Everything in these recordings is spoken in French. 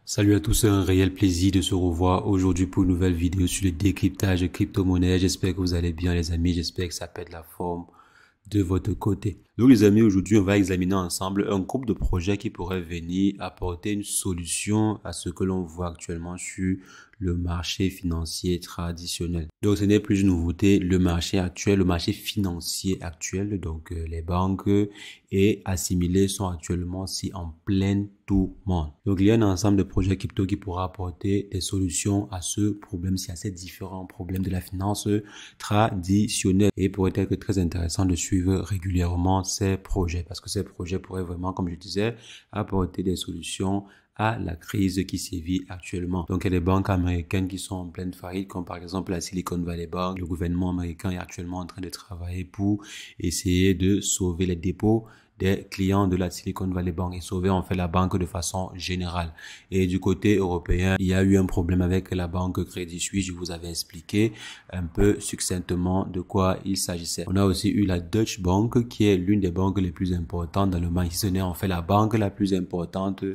Salut à tous, c'est un réel plaisir de se revoir aujourd'hui pour une nouvelle vidéo sur le décryptage de crypto-monnaies. J'espère que vous allez bien les amis, j'espère que ça pète la forme de votre côté. Donc les amis, aujourd'hui on va examiner ensemble un groupe de projets qui pourraient venir apporter une solution à ce que l'on voit actuellement sur le marché financier traditionnel. Donc ce n'est plus une nouveauté, le marché actuel, le marché financier actuel, donc les banques et assimilés sont actuellement aussi en pleine tourmente. Donc il y a un ensemble de projets crypto qui pourra apporter des solutions à ce problème, à ces différents problèmes de la finance traditionnelle. Et il pourrait être très intéressant de suivre régulièrement ces projets parce que ces projets pourraient vraiment, comme je disais, apporter des solutions à la crise qui sévit actuellement. Donc, il y a des banques américaines qui sont en pleine faillite, comme par exemple la Silicon Valley Bank. Le gouvernement américain est actuellement en train de travailler pour essayer de sauver les dépôts des clients de la Silicon Valley Bank et sauver en fait la banque de façon générale. Et du côté européen, il y a eu un problème avec la banque Crédit Suisse. Je vous avais expliqué un peu succinctement de quoi il s'agissait. On a aussi eu la Deutsche Bank qui est l'une des banques les plus importantes d'Allemagne. Ce n'est en fait la banque la plus importante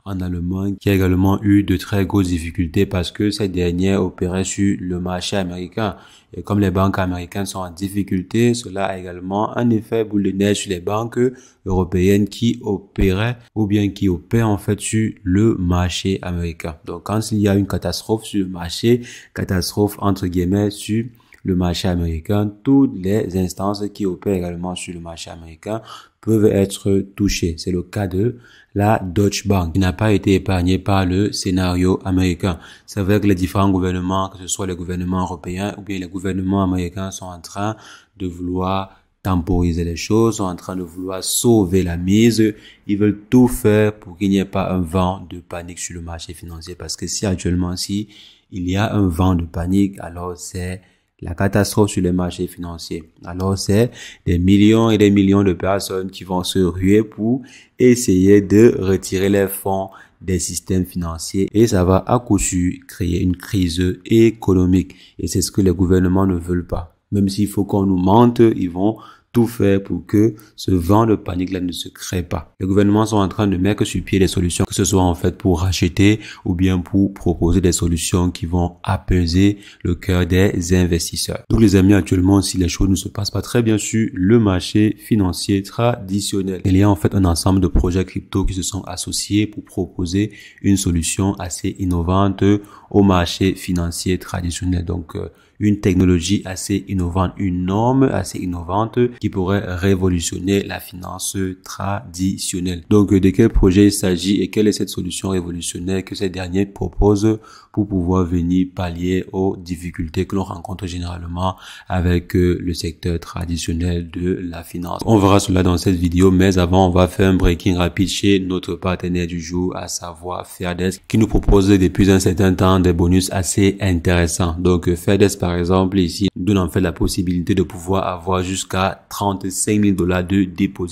en Allemagne qui a également eu de très grosses difficultés parce que cette dernière opérait sur le marché américain. Et comme les banques américaines sont en difficulté, cela a également un effet boule de neige sur les banques européennes qui opéraient ou bien qui opèrent en fait sur le marché américain. Donc quand il y a une catastrophe sur le marché, catastrophe entre guillemets sur le marché américain, toutes les instances qui opèrent également sur le marché américain peuvent être touchées. C'est le cas de la Deutsche Bank, qui n'a pas été épargnée par le scénario américain. C'est vrai que les différents gouvernements, que ce soit les gouvernements européens ou bien les gouvernements américains, sont en train de vouloir temporiser les choses, sont en train de vouloir sauver la mise. Ils veulent tout faire pour qu'il n'y ait pas un vent de panique sur le marché financier. Parce que si actuellement, si il y a un vent de panique, alors c'est la catastrophe sur les marchés financiers. Alors c'est des millions et des millions de personnes qui vont se ruer pour essayer de retirer les fonds des systèmes financiers et ça va à coup sûr créer une crise économique. Et c'est ce que les gouvernements ne veulent pas. Même s'il faut qu'on nous mente, ils vont tout faire pour que ce vent de panique-là ne se crée pas. Les gouvernements sont en train de mettre sur pied des solutions, que ce soit en fait pour racheter ou bien pour proposer des solutions qui vont apaiser le cœur des investisseurs. Donc les amis, actuellement, si les choses ne se passent pas très bien sur le marché financier traditionnel, il y a en fait un ensemble de projets crypto qui se sont associés pour proposer une solution assez innovante au marché financier traditionnel. Donc une technologie assez innovante, une norme assez innovante qui pourrait révolutionner la finance traditionnelle. Donc, de quel projet il s'agit et quelle est cette solution révolutionnaire que ces derniers proposent pour pouvoir venir pallier aux difficultés que l'on rencontre généralement avec le secteur traditionnel de la finance. On verra cela dans cette vidéo, mais avant, on va faire un breaking rapide chez notre partenaire du jour, à savoir Fairdesk, qui nous propose depuis un certain temps des bonus assez intéressants. Donc, Fairdesk, par exemple, ici, nous donne en fait la possibilité de pouvoir avoir jusqu'à 35 000 $ de dépôt.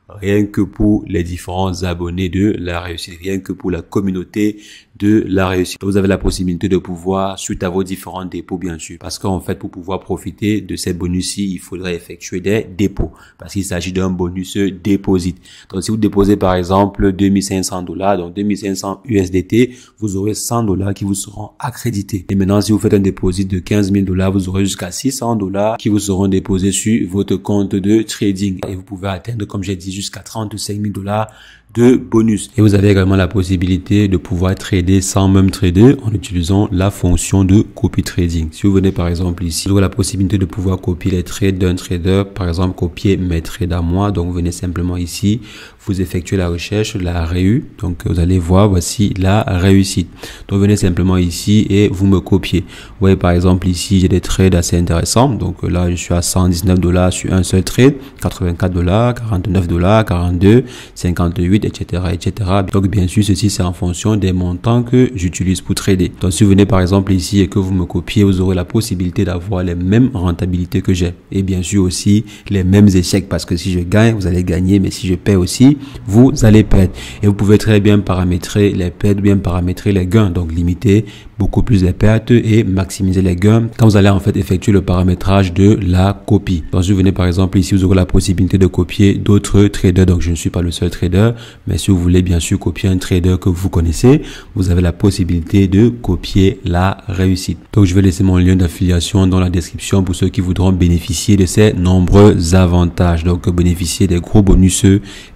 Rien que pour les différents abonnés de la réussite, rien que pour la communauté de la réussite. Vous avez la possibilité de pouvoir, suite à vos différents dépôts, bien sûr, parce qu'en fait, pour pouvoir profiter de ces bonus-ci, il faudrait effectuer des dépôts, parce qu'il s'agit d'un bonus déposit. Donc, si vous déposez, par exemple, 2500 $, donc 2500 USDT, vous aurez 100 $ qui vous seront accrédités. Et maintenant, si vous faites un dépôt de 15 000 $, vous aurez jusqu'à 600 $ qui vous seront déposés sur votre compte de trading. Et vous pouvez atteindre, comme j'ai dit, jusqu'à 35 000 $ de bonus. Et vous avez également la possibilité de pouvoir trader sans même trader en utilisant la fonction de copy trading. Si vous venez par exemple ici, vous avez la possibilité de pouvoir copier les trades d'un trader, par exemple copier mes trades à moi. Donc vous venez simplement ici, vous effectuez la recherche, la réu. Donc vous allez voir, voici la réussite. Donc venez simplement ici et vous me copiez. Vous voyez par exemple ici, j'ai des trades assez intéressants. Donc là, je suis à 119 $ sur un seul trade, 84 $, 49 $, 42, 58, etc., etc. Donc, bien sûr, ceci, c'est en fonction des montants que j'utilise pour trader. Donc, si vous venez, par exemple, ici et que vous me copiez, vous aurez la possibilité d'avoir les mêmes rentabilités que j'ai. Et bien sûr aussi, les mêmes échecs, parce que si je gagne, vous allez gagner, mais si je perds aussi, vous allez perdre. Et vous pouvez très bien paramétrer les pertes, bien paramétrer les gains. Donc, limiter beaucoup plus les pertes et maximiser les gains quand vous allez en fait effectuer le paramétrage de la copie. Donc, si vous venez par exemple ici, vous aurez la possibilité de copier d'autres traders. Donc, je ne suis pas le seul trader, mais si vous voulez bien sûr copier un trader que vous connaissez, vous avez la possibilité de copier la réussite. Donc, je vais laisser mon lien d'affiliation dans la description pour ceux qui voudront bénéficier de ces nombreux avantages. Donc, bénéficier des gros bonus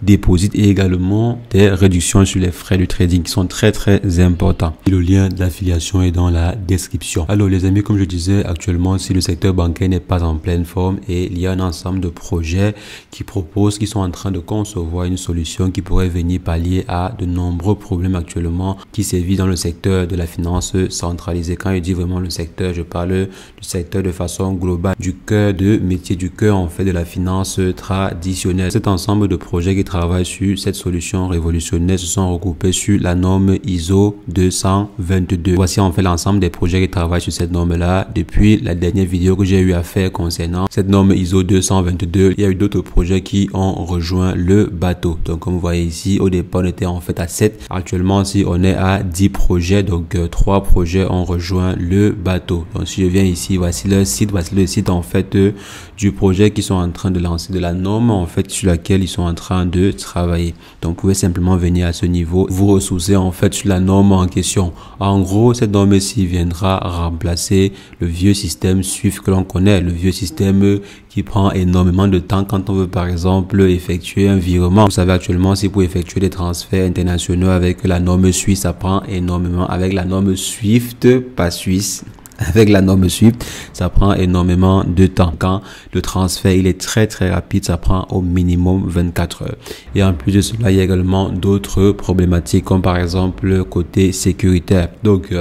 déposit et également des réductions sur les frais de trading qui sont très importants. Et le lien d'affiliation est dans la description. Alors les amis, comme je disais, actuellement si le secteur bancaire n'est pas en pleine forme et il y a un ensemble de projets qui sont en train de concevoir une solution qui pourrait venir pallier à de nombreux problèmes actuellement qui sévissent dans le secteur de la finance centralisée. Quand je dis vraiment le secteur, je parle du secteur de façon globale, du cœur de métier, du cœur en fait de la finance traditionnelle. Cet ensemble de projets qui travaillent sur cette solution révolutionnaire se sont regroupés sur la norme ISO 222. Voici en fait l'ensemble des projets qui travaillent sur cette norme-là depuis la dernière vidéo que j'ai eu à faire concernant cette norme ISO 222. Il y a eu d'autres projets qui ont rejoint le bateau. Donc comme vous voyez ici, au départ on était en fait à 7. Actuellement si on est à 10 projets, donc 3 projets ont rejoint le bateau. Donc si je viens ici, voici le site en fait du projet qui sont en train de lancer, de la norme en fait sur laquelle ils sont en train de travailler. Donc vous pouvez simplement venir à ce niveau, vous ressourcer en fait sur la norme en question. En gros, cette norme-ci viendra remplacer le vieux système SWIFT que l'on connaît, le vieux système qui prend énormément de temps quand on veut par exemple effectuer un virement. Vous savez actuellement, si pour effectuer des transferts internationaux avec la norme suisse, ça prend énormément. Avec la norme SWIFT, pas suisse, avec la norme SWIFT, ça prend énormément de temps. Quand le transfert il est très rapide, ça prend au minimum 24 heures. Et en plus de cela, il y a également d'autres problématiques comme par exemple le côté sécuritaire. Donc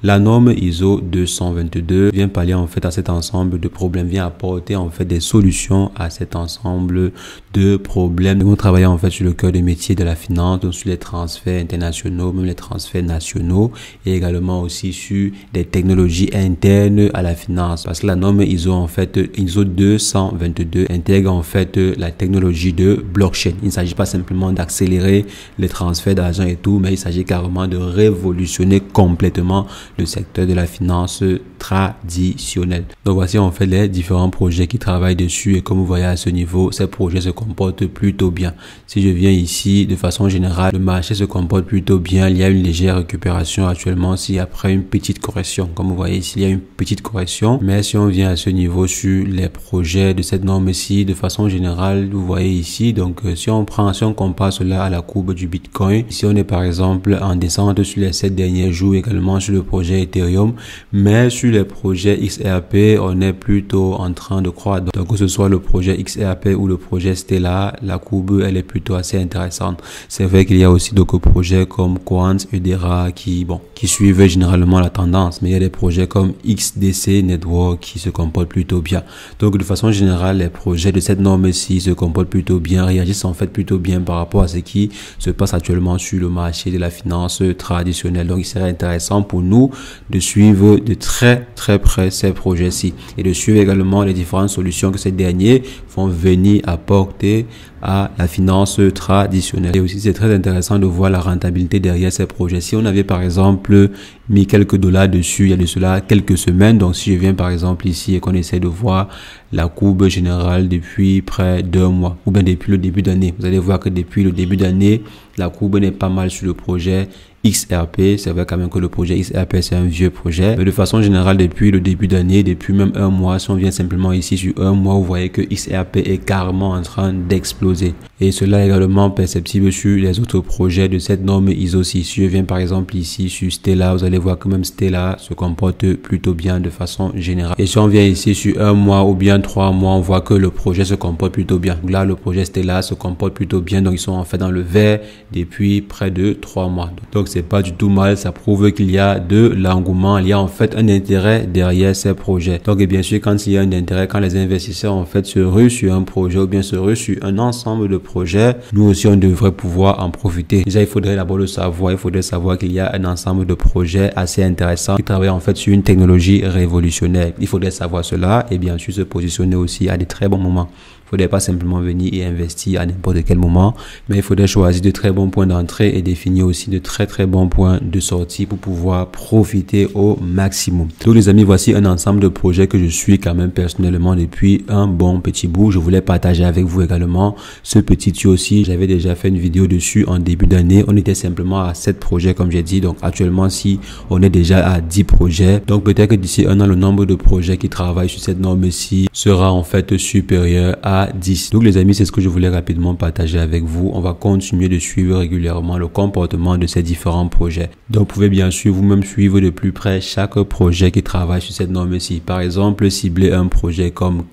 la norme ISO 222 vient pallier en fait à cet ensemble de problèmes, vient apporter en fait des solutions à cet ensemble de problèmes. Nous travaillons en fait sur le cœur des métiers de la finance, donc sur les transferts internationaux, même les transferts nationaux et également aussi sur des technologies internes à la finance. Parce que la norme ISO en fait, ISO 222 intègre en fait la technologie de blockchain. Il ne s'agit pas simplement d'accélérer les transferts d'argent et tout, mais il s'agit carrément de révolutionner complètement le secteur de la finance traditionnelle. Donc voici en fait les différents projets qui travaillent dessus et comme vous voyez à ce niveau, ces projets se comportent plutôt bien. Si je viens ici, de façon générale, le marché se comporte plutôt bien. Il y a une légère récupération actuellement, si après une petite correction. Comme vous voyez ici, il y a une petite correction. Mais si on vient à ce niveau sur les projets de cette norme-ci, de façon générale, vous voyez ici, donc si on compare cela à la courbe du Bitcoin, ici on est par exemple en descente sur les 7 derniers jours, également sur le projet Ethereum, mais sur les projets XRP, on est plutôt en train de croître. Donc que ce soit le projet XRP ou le projet Stellar, la courbe elle est plutôt assez intéressante. C'est vrai qu'il y a aussi d'autres projets comme Quant, Udera qui suivent généralement la tendance, mais il y a des projets comme XDC Network qui se comportent plutôt bien. Donc de façon générale, les projets de cette norme-ci se comportent plutôt bien, réagissent en fait plutôt bien par rapport à ce qui se passe actuellement sur le marché de la finance traditionnelle. Donc il serait intéressant pour nous de suivre de très près ces projets-ci et de suivre également les différentes solutions que ces derniers vont venir apporter à la finance traditionnelle. Et aussi, c'est très intéressant de voir la rentabilité derrière ces projets. Si on avait par exemple mis quelques dollars dessus il y a de cela quelques semaines, donc si je viens par exemple ici et qu'on essaie de voir la courbe générale depuis près d'un mois ou bien depuis le début d'année, vous allez voir que depuis le début d'année, la courbe n'est pas mal sur le projet XRP. C'est vrai quand même que le projet XRP c'est un vieux projet, mais de façon générale depuis le début d'année, depuis même un mois, si on vient simplement ici sur un mois, vous voyez que XRP est carrément en train d'exploser. Et cela est également perceptible sur les autres projets de cette norme ISO 6. Si je viens par exemple ici sur Stellar, vous allez voir que même Stellar se comporte plutôt bien de façon générale. Et si on vient ici sur un mois ou bien 3 mois, on voit que le projet se comporte plutôt bien. Donc là, le projet Stellar se comporte plutôt bien, donc ils sont en fait dans le vert depuis près de 3 mois. Donc c'est pas du tout mal, ça prouve qu'il y a de l'engouement, il y a en fait un intérêt derrière ces projets. Donc et bien sûr, quand il y a un intérêt, quand les investisseurs en fait se ruent sur un projet ou bien se ruent sur un ensemble de projets, nous aussi on devrait pouvoir en profiter. Déjà, il faudrait d'abord le savoir, il faudrait savoir qu'il y a un ensemble de projets assez intéressants qui travaillent en fait sur une technologie révolutionnaire. Il faudrait savoir cela et bien sûr se positionner aussi à des très bons moments. faudrait pas simplement venir et investir à n'importe quel moment, mais il faudrait choisir de très bons points d'entrée et définir aussi de très bons points de sortie pour pouvoir profiter au maximum. Donc les amis, voici un ensemble de projets que je suis quand même personnellement depuis un bon petit bout. Je voulais partager avec vous également ce petit tuyau aussi. J'avais déjà fait une vidéo dessus en début d'année. On était simplement à 7 projets comme j'ai dit. Donc actuellement, si on est déjà à 10 projets, donc peut-être que d'ici un an, le nombre de projets qui travaillent sur cette norme-ci sera en fait supérieur à 10. Donc les amis, c'est ce que je voulais rapidement partager avec vous. On va continuer de suivre régulièrement le comportement de ces différents projets. Donc vous pouvez bien sûr vous-même suivre de plus près chaque projet qui travaille sur cette norme-ci. Par exemple, cibler un projet comme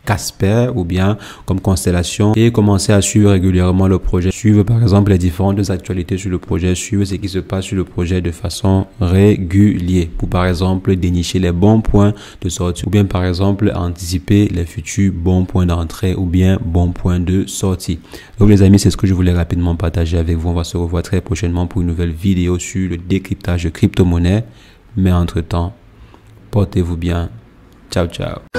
Casper ou bien comme Constellation et commencer à suivre régulièrement le projet, suivre par exemple les différentes actualités sur le projet, suivre ce qui se passe sur le projet de façon régulière pour par exemple dénicher les bons points de sortie ou bien par exemple anticiper les futurs bons points d'entrée ou bien bons points de sortie. Donc les amis, c'est ce que je voulais rapidement partager avec vous. On va se revoir très prochainement pour une nouvelle vidéo sur le décryptage de crypto-monnaie, mais entre temps, portez-vous bien. Ciao, ciao.